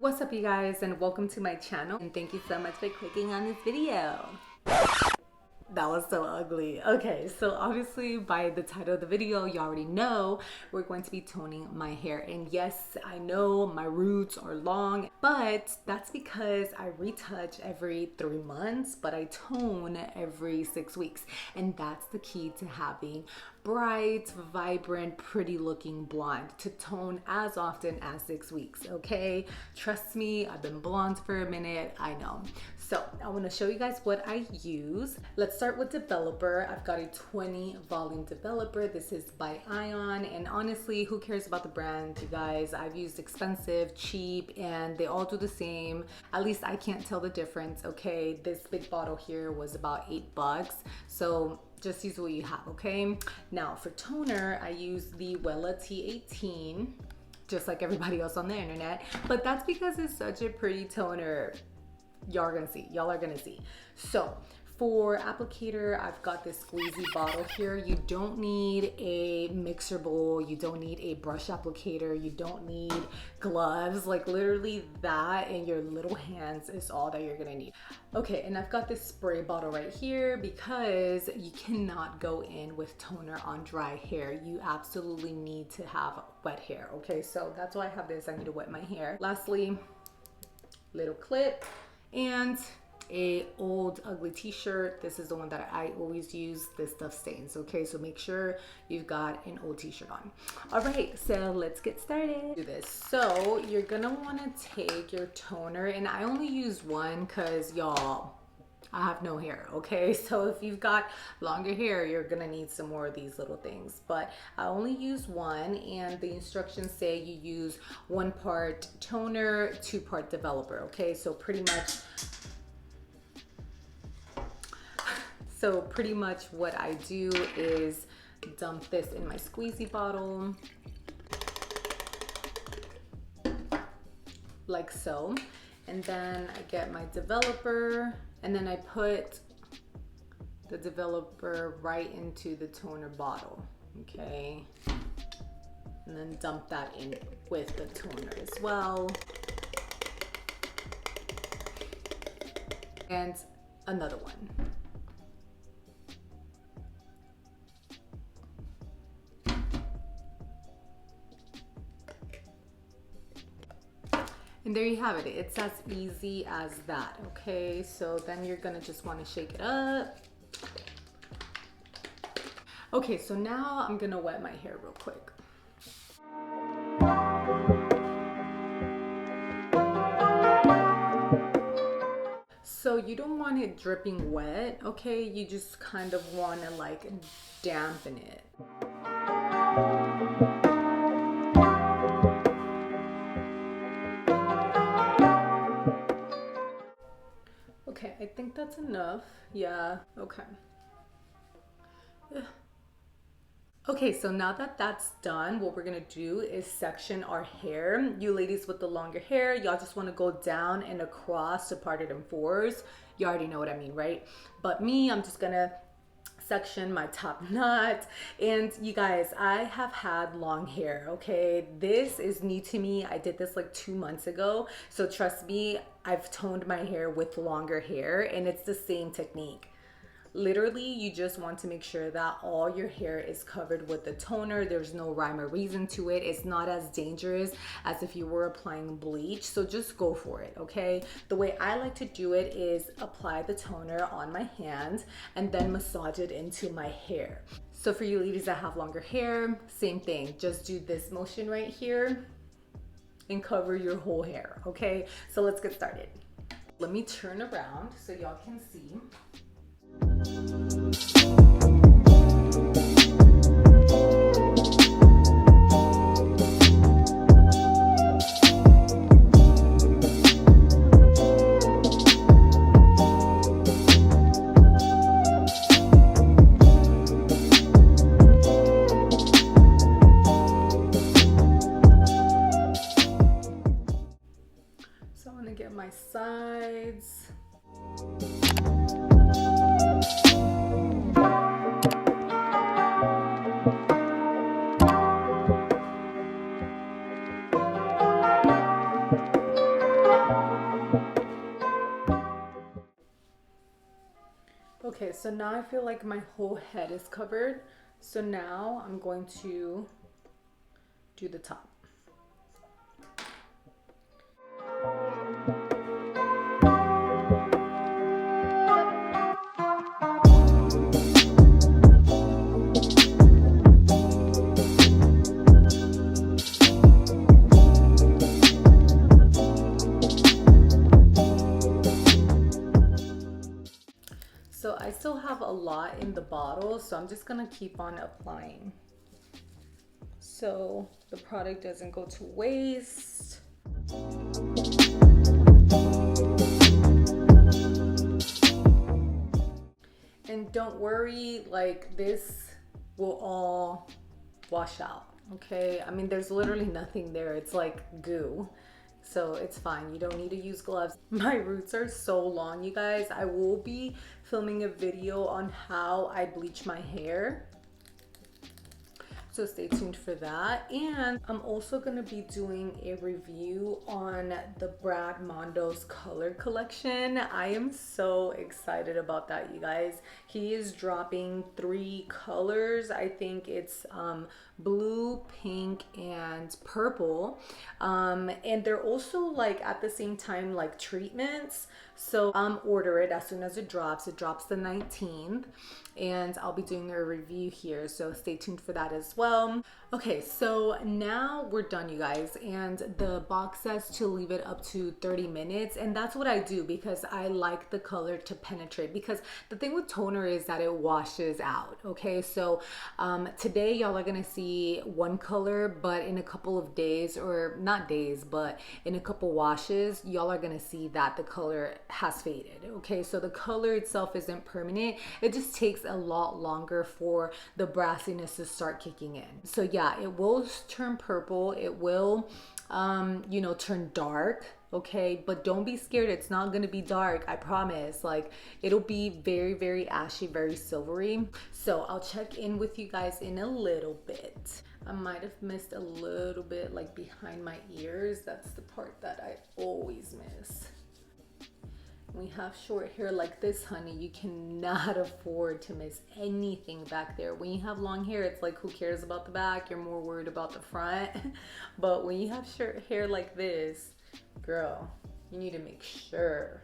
What's up, you guys, and welcome to my channel, and thank you so much for clicking on this video. That was so ugly. Okay, so obviously by the title of the video, you already know we're going to be toning my hair. And yes, I know my roots are long, but that's because I retouch every 3 months, but I tone every 6 weeks. And that's the key to having bright, vibrant, pretty looking blonde, to tone as often as 6 weeks, okay? Trust me, I've been blonde for a minute, I know. So I want to show you guys what I use. Let's start with developer. I've got a 20 volume developer. This is by Ion, and honestly, who cares about the brand, you guys? I've used expensive, cheap, and they all do the same. At least I can't tell the difference, okay? This big bottle here was about $8, so just use what you have, okay? Now for toner, I use the WELLA T18, just like everybody else on the internet, but that's because it's such a pretty toner. Y'all are gonna see. So for applicator, I've got this squeezy bottle here. You don't need a mixer bowl, you don't need a brush applicator, you don't need gloves. Like literally that in your little hands is all that you're gonna need. Okay, and I've got this spray bottle right here because you cannot go in with toner on dry hair. You absolutely need to have wet hair, okay? So that's why I have this. I need to wet my hair. Lastly, little clip and a old ugly t-shirt. This is the one that I always use. This stuff stains, okay? So make sure you've got an old t-shirt on. All right, so let's get started. Do this. So you're gonna want to take your toner, and I only use one because y'all, I have no hair, okay? So if you've got longer hair, you're gonna need some more of these little things, but I only use one, and the instructions say you use 1 part toner, 2 part developer, okay? So pretty much what I do is dump this in my squeezy bottle like so, and then I get my developer, and then I put the developer right into the toner bottle, okay? And then dump that in with the toner as well. And another one. And there you have it. It's as easy as that, okay? So then you're gonna just wanna shake it up. Okay, so now I'm gonna wet my hair real quick. So you don't want it dripping wet, okay? You just kind of wanna like dampen it. Okay, I think that's enough. Yeah, okay. Ugh. Okay, so now that that's done, what we're gonna do is section our hair. You ladies with the longer hair, y'all just wanna go down and across to part it in 4s. You already know what I mean, right? But me, I'm just gonna section my top knot. And you guys, I have had long hair, okay? This is new to me. I did this like 2 months ago. So trust me, I've toned my hair with longer hair, and it's the same technique. Literally, you just want to make sure that all your hair is covered with the toner. There's no rhyme or reason to it. It's not as dangerous as if you were applying bleach. So just go for it, okay? The way I like to do it is apply the toner on my hand and then massage it into my hair. So for you ladies that have longer hair, same thing. Just do this motion right here and cover your whole hair, okay? So let's get started. Let me turn around so y'all can see. So I'm gonna get my sides. Okay, so now I feel like my whole head is covered. So now I'm going to do the top. So I still have a lot in the bottle, so I'm just gonna keep on applying so the product doesn't go to waste. And don't worry, like this will all wash out, okay? I mean, there's literally nothing there. It's like goo. So it's fine. You don't need to use gloves. My roots are so long, you guys. I will be filming a video on how I bleach my hair. So stay tuned for that. And I'm also gonna be doing a review on the Brad Mondo's color collection. I am so excited about that, you guys. He is dropping 3 colors. I think it's blue, pink, and purple. And they're also like at the same time like treatments. So order it as soon as it drops. It drops the 19th, and I'll be doing a review here, so stay tuned for that as well. Okay, so now we're done, you guys, and the box says to leave it up to 30 minutes, and that's what I do because I like the color to penetrate, because the thing with toner is that it washes out. Okay, so today y'all are gonna see one color, but in a couple of days, or not days, but in a couple washes, y'all are gonna see that the color has faded. Okay, so the color itself isn't permanent. It just takes a lot longer for the brassiness to start kicking in. So yeah, it will turn purple. It will, you know, turn dark. Okay, but don't be scared. It's not gonna be dark, I promise. Like, it'll be very, very ashy, very silvery. So I'll check in with you guys in a little bit. I might have missed a little bit like behind my ears. That's the part that I always miss. We have short hair like this, honey, you cannot afford to miss anything back there. When you have long hair, it's like, who cares about the back? You're more worried about the front. But when you have short hair like this, girl, you need to make sure.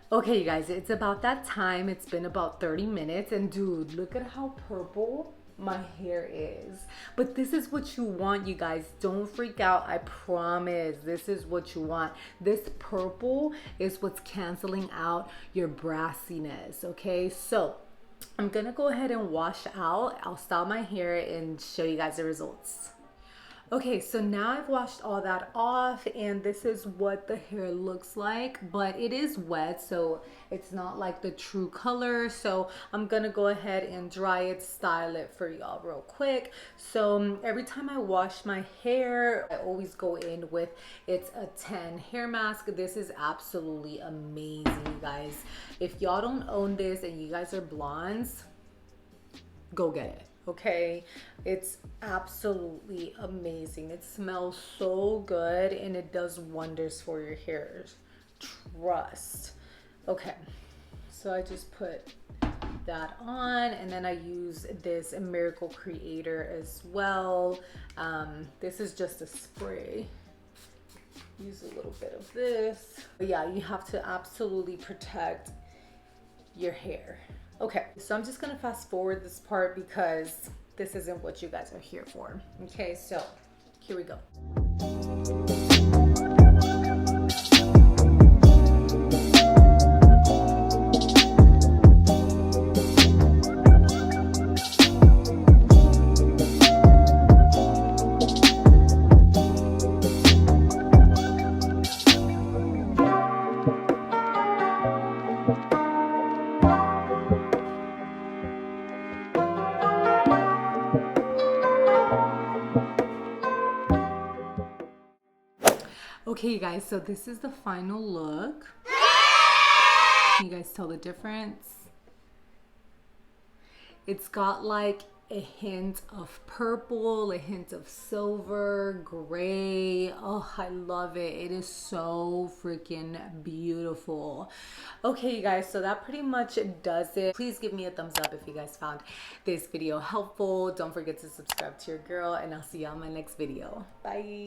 Okay, you guys, it's about that time. It's been about 30 minutes, and dude, look at how purple my hair is. But this is what you want, you guys. Don't freak out. I promise this is what you want. This purple is what's canceling out your brassiness. Okay, so I'm gonna go ahead and wash out. I'll style my hair and show you guys the results. Okay, so now I've washed all that off, and this is what the hair looks like, but it is wet, so it's not like the true color. So I'm gonna go ahead and dry it, style it for y'all real quick. So every time I wash my hair, I always go in with it's a 10 hair mask. This is absolutely amazing, you guys. If y'all don't own this and you guys are blondes, go get it. Okay, it's absolutely amazing. It smells so good and it does wonders for your hair. Trust. Okay, so I just put that on, and then I use this Miracle Creator as well. This is just a spray. Use a little bit of this. But yeah, you have to absolutely protect your hair. Okay, so I'm just gonna fast forward this part because this isn't what you guys are here for. Okay, so here we go. Okay, you guys, so this is the final look. Can you guys tell the difference? It's got like a hint of purple, a hint of silver, gray. Oh, I love it. It is so freaking beautiful. Okay, you guys, so that pretty much does it. Please give me a thumbs up if you guys found this video helpful. Don't forget to subscribe to your girl, and I'll see you on my next video. Bye.